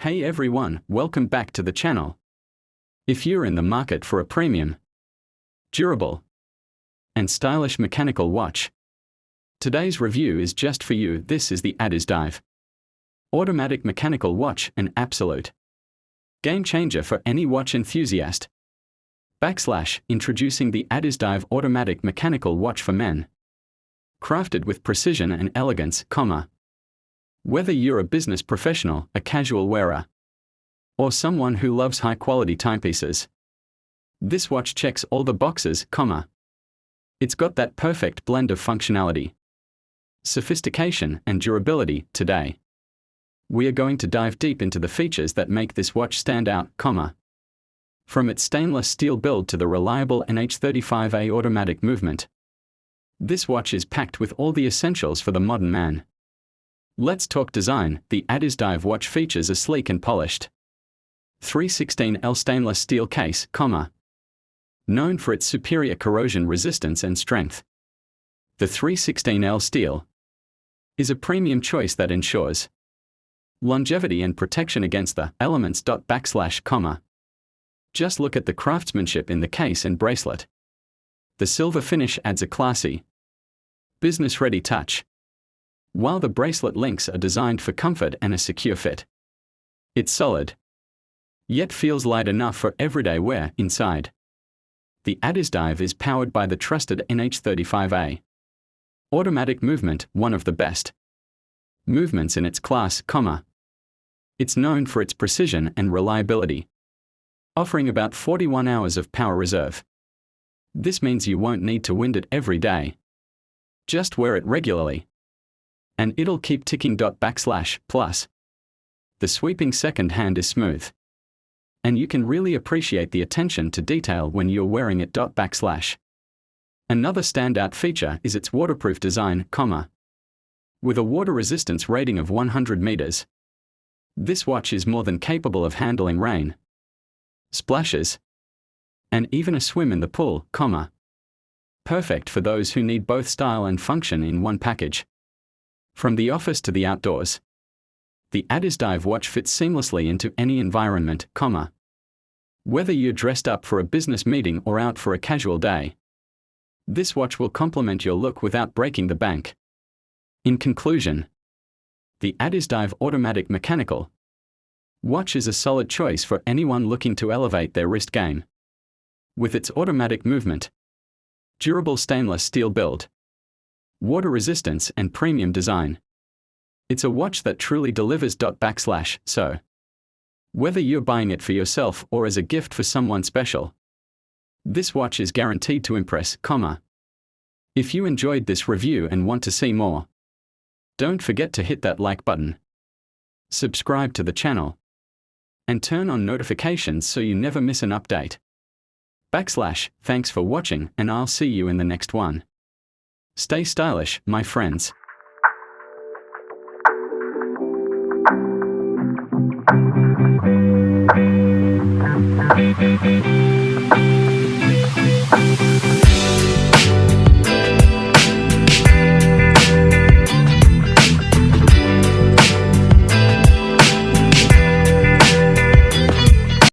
Hey everyone, welcome back to the channel. If you're in the market for a premium, durable, and stylish mechanical watch, today's review is just for you. This is the ADDIESdive automatic mechanical watch, an absolute game changer for any watch enthusiast. Introducing the ADDIESdive automatic mechanical watch for men. Crafted with precision and elegance, whether you're a business professional, a casual wearer, or someone who loves high-quality timepieces, this watch checks all the boxes, It's got that perfect blend of functionality, sophistication, and durability. Today, we are going to dive deep into the features that make this watch stand out, from its stainless steel build to the reliable MY-H5 automatic movement. This watch is packed with all the essentials for the modern man. Let's talk design. The ADDIESdive watch features a sleek and polished 316L stainless steel case, known for its superior corrosion resistance and strength. The 316L steel is a premium choice that ensures longevity and protection against the elements. Just look at the craftsmanship in the case and bracelet. The silver finish adds a classy, business-ready touch, while the bracelet links are designed for comfort and a secure fit. It's solid, yet feels light enough for everyday wear. Inside, the ADDIESdive is powered by the trusted MY-H5 automatic movement, one of the best movements in its class, It's known for its precision and reliability, offering about 41 hours of power reserve. This means you won't need to wind it every day. Just wear it regularly, and it'll keep ticking. Plus, the sweeping second hand is smooth, and you can really appreciate the attention to detail when you're wearing it. Another standout feature is its waterproof design, with a water resistance rating of 100 meters. This watch is more than capable of handling rain, splashes, and even a swim in the pool, perfect for those who need both style and function in one package. From the office to the outdoors, the ADDIESdive watch fits seamlessly into any environment, whether you're dressed up for a business meeting or out for a casual day, this watch will complement your look without breaking the bank. In conclusion, the ADDIESdive automatic mechanical watch is a solid choice for anyone looking to elevate their wrist game. With its automatic movement, durable stainless steel build, water resistance, and premium design, it's a watch that truly delivers. So, whether you're buying it for yourself or as a gift for someone special, this watch is guaranteed to impress, If you enjoyed this review and want to see more, don't forget to hit that like button, subscribe to the channel, and turn on notifications so you never miss an update. Thanks for watching, and I'll see you in the next one. Stay stylish, my friends. Thank you.